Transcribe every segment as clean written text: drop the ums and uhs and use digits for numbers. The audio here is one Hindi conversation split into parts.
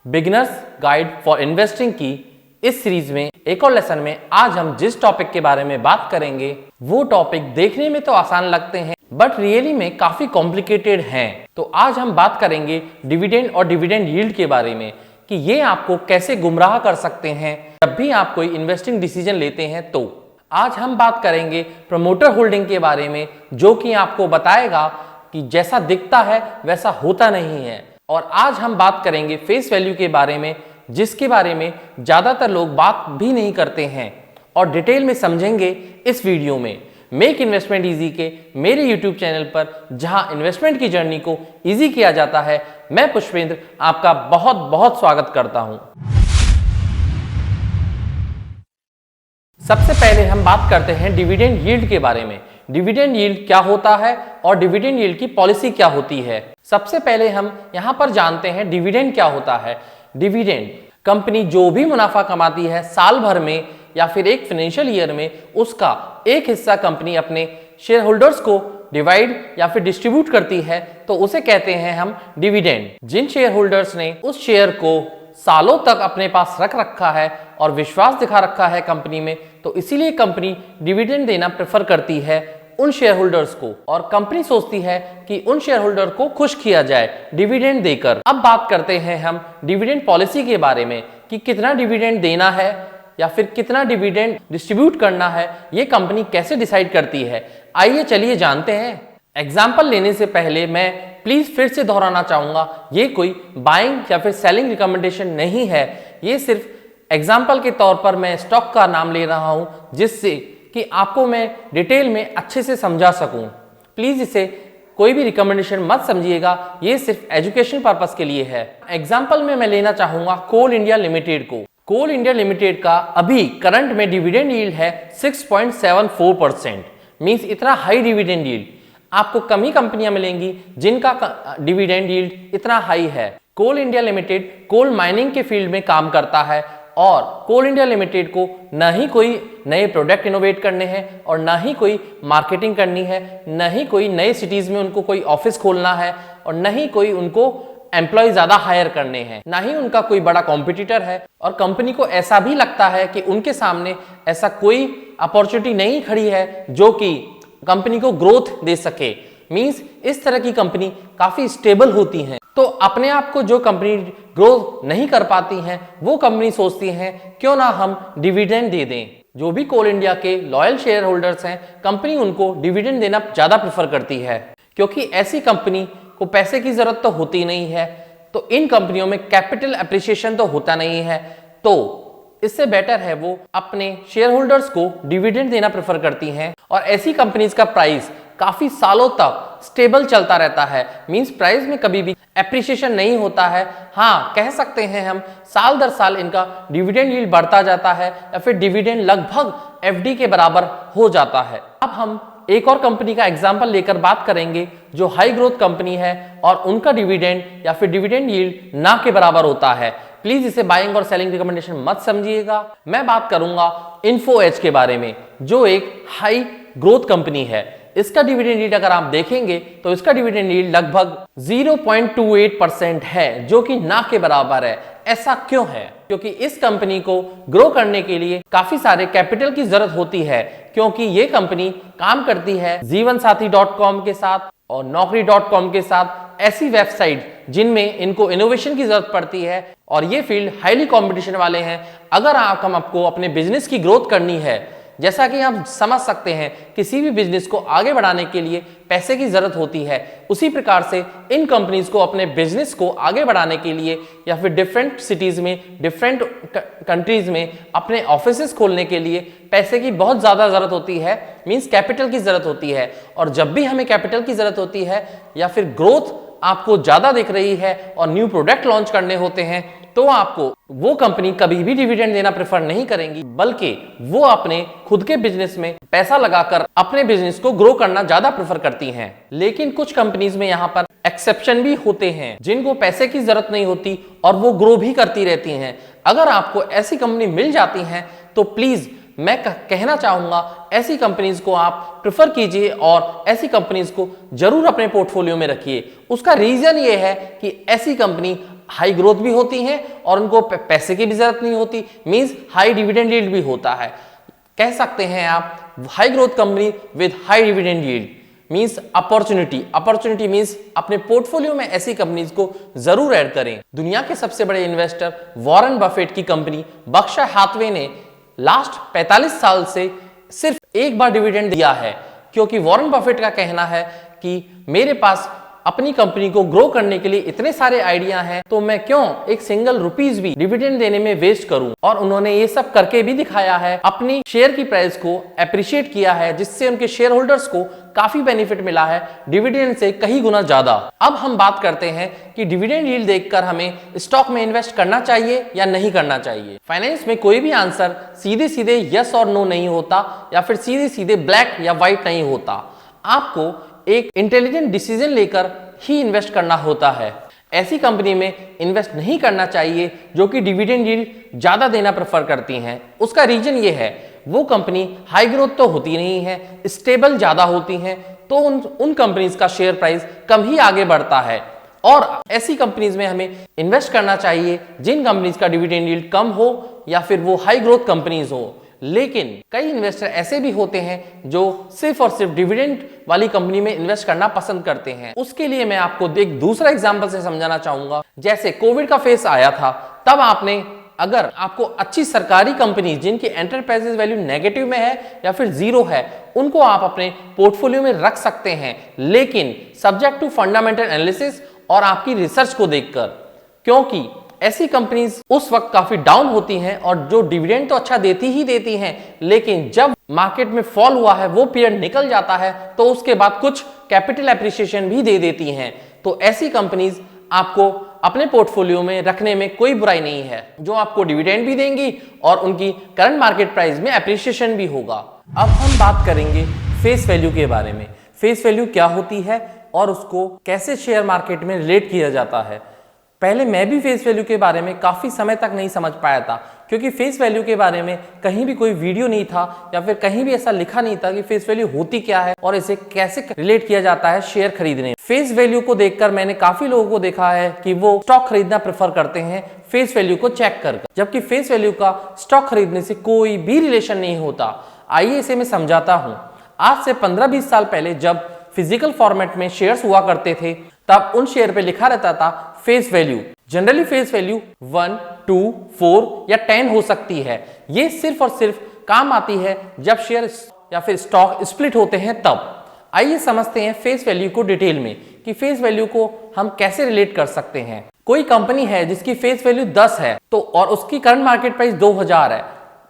बिगिनर्स गाइड फॉर इन्वेस्टिंग की इस सीरीज में एक और लेसन में आज हम जिस टॉपिक के बारे में बात करेंगे वो टॉपिक देखने में तो आसान लगते हैं बट रियली में काफी कॉम्प्लिकेटेड हैं। तो आज हम बात करेंगे डिविडेंड और डिविडेंड यील्ड के बारे में कि ये आपको कैसे गुमराह कर सकते हैं जब भी आप कोई इन्वेस्टिंग डिसीजन लेते हैं। तो आज हम बात करेंगे प्रमोटर होल्डिंग के बारे में, जो कि आपको बताएगा कि जैसा दिखता है वैसा होता नहीं है। और आज हम बात करेंगे फेस वैल्यू के बारे में, जिसके बारे में ज्यादातर लोग बात भी नहीं करते हैं और डिटेल में समझेंगे इस वीडियो में मेक इन्वेस्टमेंट इजी के मेरे यूट्यूब चैनल पर, जहां इन्वेस्टमेंट की जर्नी को इजी किया जाता है। मैं पुष्पेंद्र आपका बहुत बहुत स्वागत करता हूं। सबसे पहले हम बात करते हैं डिविडेंड यील्ड के बारे में। डिविडेंड यील्ड क्या होता है और डिविडेंड यील्ड की पॉलिसी क्या होती है। सबसे पहले हम यहां पर जानते हैं डिविडेंड क्या होता है। डिविडेंड कंपनी जो भी मुनाफा कमाती है साल भर में या फिर एक फाइनेंशियल ईयर में, उसका एक हिस्सा कंपनी अपने शेयर होल्डर्स को डिवाइड या फिर डिस्ट्रीब्यूट करती है, तो उसे कहते हैं हम डिविडेंड। जिन शेयर होल्डर्स ने उस शेयर को सालों तक अपने पास रख रखा है और विश्वास दिखा रखा है कंपनी में, तो इसीलिए कंपनी डिविडेंड देना प्रेफर करती है उन शेयर होल्डर्स को। और कंपनी सोचती है कि उन शेयर होल्डर को खुश किया जाए डिविडेंड देकर। अब बात करते हैं हम डिविडेंड पॉलिसी के बारे में कि कितना डिविडेंड देना है या फिर कितना डिविडेंड डिस्ट्रीब्यूट करना है, ये कंपनी कैसे डिसाइड करती है। आइए चलिए जानते हैं। एग्जाम्पल लेने से पहले मैं प्लीज फिर से दोहराना चाहूंगा, ये कोई बाइंग या फिर सेलिंग रिकमेंडेशन नहीं है। ये सिर्फ एग्जाम्पल के तौर पर मैं स्टॉक का नाम ले रहा हूं, जिससे कि आपको मैं डिटेल में अच्छे से समझा सकूं। प्लीज इसे कोई भी रिकमेंडेशन मत समझिएगा, ये सिर्फ एजुकेशन पर्पस के लिए है। एग्जाम्पल में मैं लेना चाहूंगा कोल इंडिया लिमिटेड को। कोल इंडिया लिमिटेड का अभी करंट में डिविडेंड यील्ड है 6.74%। मींस इतना हाई डिविडेंड यील्ड आपको कम ही कंपनियां मिलेंगी जिनका डिविडेंड यील्ड इतना हाई है। कोल इंडिया लिमिटेड कोल माइनिंग के फील्ड में काम करता है और कोल इंडिया लिमिटेड को न ही कोई नए प्रोडक्ट इनोवेट करने हैं और न ही कोई मार्केटिंग करनी है, न ही कोई नए सिटीज में उनको कोई ऑफिस खोलना है और न ही कोई उनको एम्प्लॉय ज्यादा हायर करने हैं, ना ही उनका कोई बड़ा कॉम्पिटिटर है। और कंपनी को ऐसा भी लगता है कि उनके सामने ऐसा कोई अपॉर्चुनिटी नहीं खड़ी है जो कि कंपनी को ग्रोथ दे सके। मींस इस तरह की कंपनी काफी स्टेबल होती हैं। तो अपने आप को जो कंपनी ग्रो नहीं कर पाती हैं, वो कंपनी सोचती हैं क्यों ना हम डिविडेंड दे दें। जो भी कोल इंडिया के लॉयल शेयर होल्डर्स हैं, कंपनी उनको डिविडेंड देना ज्यादा प्रेफर करती है, क्योंकि ऐसी कंपनी को पैसे की जरूरत तो होती नहीं है, तो इन कंपनियों में कैपिटल एप्रिसिएशन तो होता नहीं है, तो इससे बेटर है वो अपने शेयर होल्डर्स को डिविडेंड देना प्रेफर करती हैं। और ऐसी कंपनीज का प्राइस काफी सालों तक स्टेबल चलता रहता है। मींस प्राइस में कभी भी एप्रिसिएशन नहीं होता है। हाँ, कह सकते हैं हम साल दर साल इनका डिविडेंड यील्ड बढ़ता जाता है या फिर डिविडेंड लगभग एफडी के बराबर हो जाता है। अब हम एक और कंपनी का एग्जांपल लेकर बात करेंगे जो हाई ग्रोथ कंपनी है और उनका डिविडेंड या फिर डिविडेंड यील्ड ना के बराबर होता है। प्लीज इसे बाइंग और सेलिंग रिकमेंडेशन मत समझिएगा। मैं बात करूंगा इन्फो एज के बारे में, जो एक हाई ग्रोथ कंपनी है। इसका डिविडेंड यील्ड अगर आप देखेंगे तो इसका डिविडेंड यील्ड लगभग 0.28% है, जो कि ना के बराबर है। ऐसा क्यों है? क्योंकि इस कंपनी को ग्रो करने के लिए काफी सारे कैपिटल की जरूरत होती है, क्योंकि ये कंपनी काम करती है जीवनसाथी.com के साथ और नौकरी.com के साथ, ऐसी वेबसाइट जिनमें इनको इनोवेशन की जरूरत पड़ती है और ये फील्ड हाईली कॉम्पिटिशन वाले हैं। अगर आपको अपने बिजनेस की ग्रोथ करनी है, जैसा कि हम समझ सकते हैं किसी भी बिजनेस को आगे बढ़ाने के लिए पैसे की जरूरत होती है, उसी प्रकार से इन कंपनीज को अपने बिजनेस को आगे बढ़ाने के लिए या फिर डिफरेंट सिटीज में, डिफरेंट कंट्रीज में अपने ऑफिसेस खोलने के लिए पैसे की बहुत ज्यादा जरूरत होती है। मींस कैपिटल की जरूरत होती है। और जब भी हमें कैपिटल की जरूरत होती है या फिर ग्रोथ आपको ज्यादा दिख रही है और न्यू प्रोडक्ट लॉन्च करने होते हैं, तो आपको वो कंपनी कभी भी डिविडेंड देना प्रेफर नहीं करेंगी, बल्कि वो अपने खुद के बिजनेस में पैसा लगाकर अपने बिजनेस को ग्रो करना ज्यादा प्रेफर करती हैं। लेकिन कुछ कंपनीज में यहाँ पर एक्सेप्शन भी होते हैं जिनको पैसे की जरूरत नहीं होती और वो ग्रो भी करती रहती हैं। अगर आपको ऐसी कंपनी मिल जाती है तो प्लीज मैं कहना चाहूंगा ऐसी कंपनीज को आप प्रेफर कीजिए और ऐसी कंपनीज को जरूर अपने पोर्टफोलियो में रखिए। उसका रीजन ये है कि ऐसी कंपनी हाई ग्रोथ भी होती है और उनको पैसे की भी जरूरत नहीं होती, मींस हाई डिविडेंड यील्ड भी होता है। कह सकते हैं आप high growth company with high dividend yield means opportunity means अपने पोर्टफोलियो में ऐसी कंपनीज को जरूर ऐड करें। दुनिया के सबसे बड़े इन्वेस्टर वॉरेन बफेट की कंपनी बर्कशायर हैथवे ने लास्ट 45 साल से सिर्फ एक बार डिविडेंड दिया है, क्योंकि वॉरेन बफेट का कहना है कि मेरे पास अपनी कंपनी को ग्रो करने के लिए इतने सारे आइडिया हैं, तो मैं क्यों एक सिंगल रुपीस भी डिविडेंड देने में वेस्ट करूं। और उन्होंने ये सब करके भी दिखाया है, अपनी शेयर की प्राइस को एप्रिशिएट किया है, जिससे उनके शेयर होल्डर्स को काफी बेनिफिट मिला है डिविडेंड से कहीं गुना ज्यादा। अब हम बात करते हैं कि डिविडेंड यील्ड देखकर हमें स्टॉक में इन्वेस्ट करना चाहिए या नहीं करना चाहिए। फाइनेंस में कोई भी आंसर सीधे सीधे यस और नो नहीं होता, या फिर सीधे सीधे ब्लैक या व्हाइट नहीं होता। आपको एक इंटेलिजेंट डिसीजन लेकर ही इन्वेस्ट करना होता है। ऐसी कंपनी में इन्वेस्ट नहीं करना चाहिए जो कि डिविडेंड यील्ड ज्यादा देना प्रेफर करती हैं। उसका रीजन ये है, वो कंपनी हाई ग्रोथ तो होती नहीं है, स्टेबल ज्यादा होती हैं, तो उन कंपनीज का शेयर प्राइस कम ही आगे बढ़ता है। और ऐसी कंपनीज में हमें इन्वेस्ट करना चाहिए जिन कंपनीज का डिविडेंड यील्ड कम हो या फिर वो हाई ग्रोथ कंपनीज हो। लेकिन कई इन्वेस्टर ऐसे भी होते हैं जो सिर्फ और सिर्फ डिविडेंड वाली कंपनी में इन्वेस्ट करना पसंद करते हैं। उसके लिए मैं आपको एक दूसरा एग्जांपल से समझाना चाहूंगा। जैसे कोविड का फेज आया था, तब अगर आपको अच्छी सरकारी कंपनी जिनकी एंटरप्राइज वैल्यू नेगेटिव में है या फिर जीरो है, उनको आप अपने पोर्टफोलियो में रख सकते हैं, लेकिन सब्जेक्ट टू फंडामेंटल एनालिसिस और आपकी रिसर्च को देखकर, क्योंकि ऐसी कंपनीज उस वक्त काफी डाउन होती हैं और जो डिविडेंड तो अच्छा देती ही देती हैं, लेकिन जब मार्केट में फॉल हुआ है, वो पीरियड निकल जाता है, तो उसके बाद कुछ कैपिटल एप्रिसिएशन भी दे देती हैं। तो ऐसी कंपनीज आपको अपने पोर्टफोलियो में रखने में कोई बुराई नहीं है, जो आपको डिविडेंड भी देंगी और उनकी करंट मार्केट प्राइस में एप्रिसिएशन भी होगा। अब हम बात करेंगे फेस वैल्यू के बारे में। फेस वैल्यू क्या होती है और उसको कैसे शेयर मार्केट में रिलेट किया जाता है। पहले मैं भी फेस वैल्यू के बारे में काफी समय तक नहीं समझ पाया था, क्योंकि फेस वैल्यू के बारे में कहीं भी कोई वीडियो नहीं था या फिर कहीं भी ऐसा लिखा नहीं था कि फेस वैल्यू होती क्या है और इसे कैसे रिलेट किया जाता है शेयर खरीदने। फेस वैल्यू को देखकर मैंने काफी लोगों को देखा है कि वो स्टॉक खरीदना प्रेफर करते हैं फेस वैल्यू को चेक कर, जबकि फेस वैल्यू का स्टॉक खरीदने से कोई भी रिलेशन नहीं होता। आइए इसे मैं समझाता हूँ। आज से 15-20 साल पहले जब फिजिकल फॉर्मेट में शेयर्स हुआ करते थे, तब उन शेयर पे लिखा रहता था face value. Generally face value 1, 2, 4 या 10 हो सकती है। ये सिर्फ और सिर्फ काम आती है जब शेयर या फिर स्टॉक स्प्लिट होते हैं तब। आइए समझते हैं फेस वैल्यू को डिटेल में कि फेस वैल्यू को हम कैसे रिलेट कर सकते हैं। कोई कंपनी है जिसकी फेस वैल्यू 10 है तो और उसकी करंट मार्केट प्राइस 2000 है,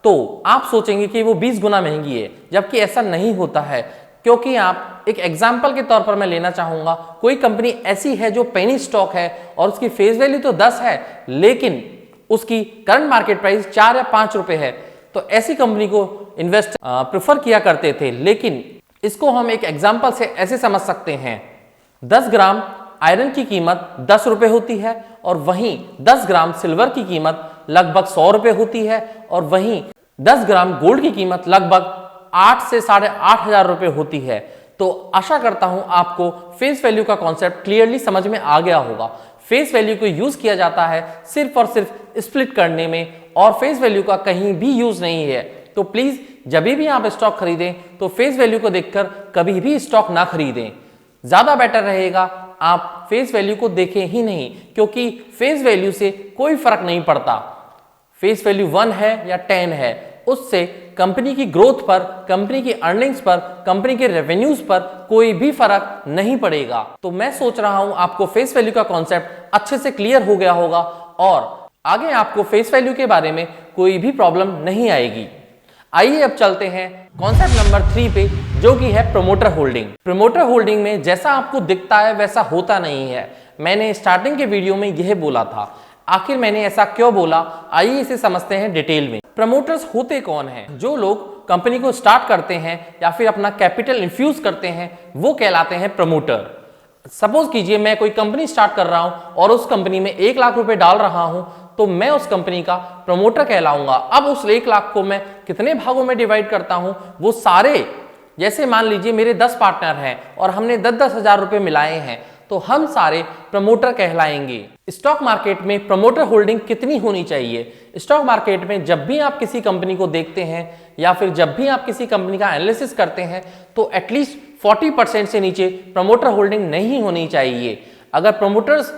तो आप सोचेंगे कि वो 20 गुना महंगी है, जबकि ऐसा नहीं होता है। क्योंकि आप एक एग्जाम्पल के तौर पर मैं लेना चाहूंगा, कोई कंपनी ऐसी है जो पेनी स्टॉक है और उसकी फेस वैल्यू तो 10 है, लेकिन उसकी करंट मार्केट प्राइस 4 या 5 रुपए है, तो ऐसी कंपनी को इन्वेस्ट प्रेफर किया करते थे। लेकिन इसको हम एक एग्जाम्पल से ऐसे समझ सकते हैं, 10 ग्राम आयरन की कीमत 10 रुपए होती है और वहीं 10 ग्राम सिल्वर की कीमत लगभग 100 रुपए होती है और वहीं 10 ग्राम गोल्ड की कीमत लगभग 8 से 8,500 रुपए होती है। तो आशा करता हूं आपको फेस वैल्यू का कॉन्सेप्ट क्लियरली समझ में आ गया होगा। फेस वैल्यू को यूज किया जाता है सिर्फ और सिर्फ स्प्लिट करने में, और फेस वैल्यू का कहीं भी यूज नहीं है। तो प्लीज जब भी आप स्टॉक खरीदें तो फेस वैल्यू को देखकर कभी भी स्टॉक ना खरीदें। ज्यादा बेटर रहेगा आप फेस वैल्यू को देखें ही नहीं, क्योंकि फेस वैल्यू से कोई फर्क नहीं पड़ता। फेस वैल्यू 1 है या 10 है, उससे कंपनी की ग्रोथ पर, कंपनी की अर्निंग्स पर, कंपनी के रेवेन्यूज पर कोई भी फर्क नहीं पड़ेगा। तो मैं सोच रहा हूं आपको फेस वैल्यू का कॉन्सेप्ट अच्छे से क्लियर हो गया होगा और आगे आपको फेस वैल्यू के बारे में कोई भी प्रॉब्लम नहीं आएगी। आइए अब चलते हैं कॉन्सेप्ट नंबर 3 पे, जो कि है प्रमोटर होल्डिंग। प्रमोटर होल्डिंग में जैसा आपको दिखता है वैसा होता नहीं है। मैंने स्टार्टिंग के वीडियो में यह बोला था। आखिर मैंने ऐसा क्यों बोला, आइए इसे समझते हैं डिटेल में। प्रमोटर्स होते कौन हैं? जो लोग कंपनी को स्टार्ट करते हैं या फिर अपना कैपिटल इन्फ्यूज करते हैं, वो कहलाते हैं प्रमोटर। सपोज कीजिए मैं कोई कंपनी स्टार्ट कर रहा हूं और उस कंपनी में 1 लाख रुपए डाल रहा हूं, तो मैं उस कंपनी का प्रमोटर कहलाऊंगा। अब उस 1 लाख को मैं कितने भागों में डिवाइड करता हूं, वो सारे, जैसे मान लीजिए मेरे 10 पार्टनर हैं और हमने 10-10 हजार रुपए मिलाए हैं, तो हम सारे प्रमोटर कहलाएंगे। स्टॉक मार्केट में प्रमोटर होल्डिंग कितनी होनी चाहिए? स्टॉक मार्केट में जब भी आप किसी कंपनी को देखते हैं या फिर जब भी आप किसी कंपनी का एनालिसिस करते हैं तो एटलीस्ट 40% से नीचे प्रमोटर होल्डिंग नहीं होनी चाहिए। अगर प्रमोटर्स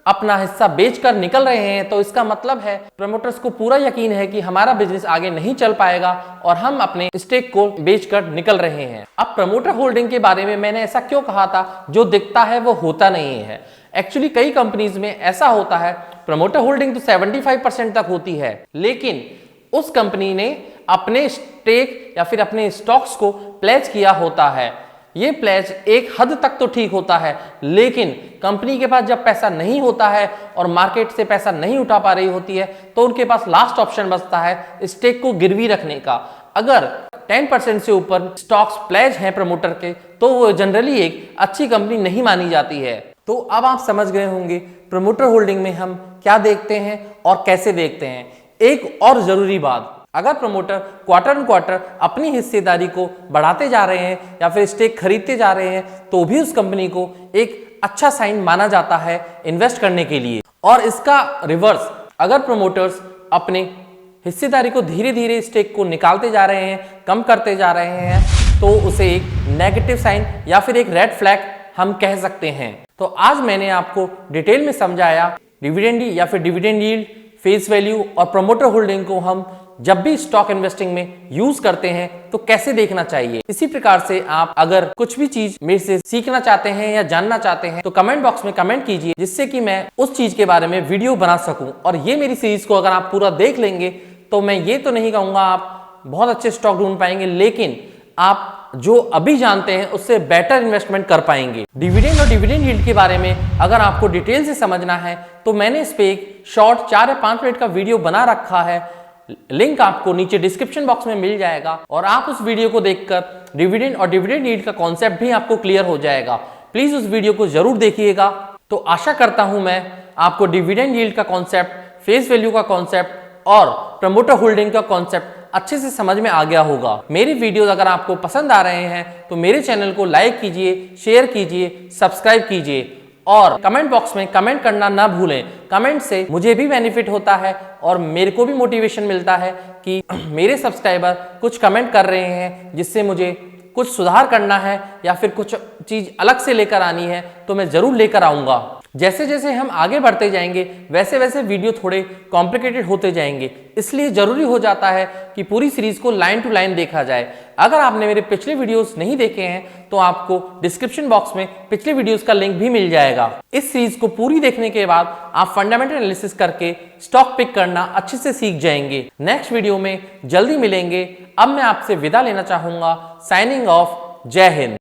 अपना हिस्सा बेचकर निकल रहे हैं तो इसका मतलब है प्रमोटर्स को पूरा यकीन है कि हमारा बिजनेस आगे नहीं चल पाएगा और हम अपने स्टेक को बेचकर निकल रहे हैं। अब प्रमोटर होल्डिंग के बारे में मैंने ऐसा क्यों कहा था, जो दिखता है वो होता नहीं है। एक्चुअली कई कंपनीज में ऐसा होता है, प्रमोटर होल्डिंग तो 75% तक होती है, लेकिन उस कंपनी ने अपने स्टेक या फिर अपने स्टॉक्स को प्लेज किया होता है। ये प्लेज एक हद तक तो ठीक होता है, लेकिन कंपनी के पास जब पैसा नहीं होता है और मार्केट से पैसा नहीं उठा पा रही होती है तो उनके पास लास्ट ऑप्शन बचता है स्टेक को गिरवी रखने का। अगर 10% से ऊपर स्टॉक्स प्लेज हैं प्रमोटर के तो वो जनरली एक अच्छी कंपनी नहीं मानी जाती है। तो अब आप समझ गए होंगे प्रमोटर होल्डिंग में हम क्या देखते हैं और कैसे देखते हैं। एक और जरूरी बात, अगर प्रमोटर क्वार्टर ऑन क्वार्टर अपनी हिस्सेदारी को बढ़ाते जा रहे हैं या फिर स्टेक खरीदते जा रहे हैं तो भी उस कंपनी को एक अच्छा साइन माना जाता है इन्वेस्ट करने के लिए। और इसका रिवर्स, अगर प्रमोटर्स अपने हिस्सेदारी को धीरे धीरे स्टेक को निकालते जा रहे हैं, कम करते जा रहे हैं, तो उसे एक नेगेटिव साइन या फिर एक रेड फ्लैग हम कह सकते हैं। तो आज मैंने आपको डिटेल में समझाया डिविडेंड या फिर डिविडेंड यील्ड, फेस वैल्यू और प्रमोटर होल्डिंग को हम जब भी स्टॉक इन्वेस्टिंग में यूज करते हैं तो कैसे देखना चाहिए। इसी प्रकार से आप अगर कुछ भी चीज मेरे से सीखना चाहते हैं या जानना चाहते हैं तो कमेंट बॉक्स में कमेंट कीजिए, जिससे कि मैं उस चीज के बारे में वीडियो बना सकूं। और ये मेरी सीरीज को अगर आप पूरा देख लेंगे तो मैं ये तो नहीं कहूंगा आप बहुत अच्छे स्टॉक ढूंढ पाएंगे, लेकिन आप जो अभी जानते हैं उससे बेटर इन्वेस्टमेंट कर पाएंगे। डिविडेंड और डिविडेंड यील्ड के बारे में अगर आपको डिटेल से समझना है तो मैंने इस पे एक शॉर्ट 4 या 5 मिनट का वीडियो बना रखा है, लिंक आपको नीचे डिस्क्रिप्शन बॉक्स में मिल जाएगा और आप उस वीडियो को देखकर डिविडेंड और डिविडेंड यील्ड का कॉन्सेप्ट भी आपको क्लियर हो जाएगा। प्लीज उस वीडियो को जरूर देखिएगा। तो आशा करता हूं मैं आपको डिविडेंड यील्ड का कॉन्सेप्ट, फेस वैल्यू का कॉन्सेप्ट और प्रमोटर होल्डिंग का कॉन्सेप्ट अच्छे से समझ में आ गया होगा। मेरी वीडियोस अगर आपको पसंद आ रहे हैं तो मेरे चैनल को लाइक कीजिए, शेयर कीजिए, सब्सक्राइब कीजिए और कमेंट बॉक्स में कमेंट करना ना भूलें। कमेंट से मुझे भी बेनिफिट होता है और मेरे को भी मोटिवेशन मिलता है कि मेरे सब्सक्राइबर कुछ कमेंट कर रहे हैं जिससे मुझे कुछ सुधार करना है या फिर कुछ चीज अलग से लेकर आनी है तो मैं जरूर लेकर आऊंगा। जैसे जैसे हम आगे बढ़ते जाएंगे वैसे वैसे वीडियो थोड़े कॉम्प्लिकेटेड होते जाएंगे, इसलिए जरूरी हो जाता है कि पूरी सीरीज को लाइन टू लाइन देखा जाए। अगर आपने मेरे पिछले वीडियोस नहीं देखे हैं तो आपको डिस्क्रिप्शन बॉक्स में पिछले वीडियोस का लिंक भी मिल जाएगा। इस सीरीज को पूरी देखने के बाद आप फंडामेंटल एनालिसिस करके स्टॉक पिक करना अच्छे से सीख जाएंगे। नेक्स्ट वीडियो में जल्दी मिलेंगे। अब मैं आपसे विदा लेना चाहूंगा। Signing off. जय हिंद।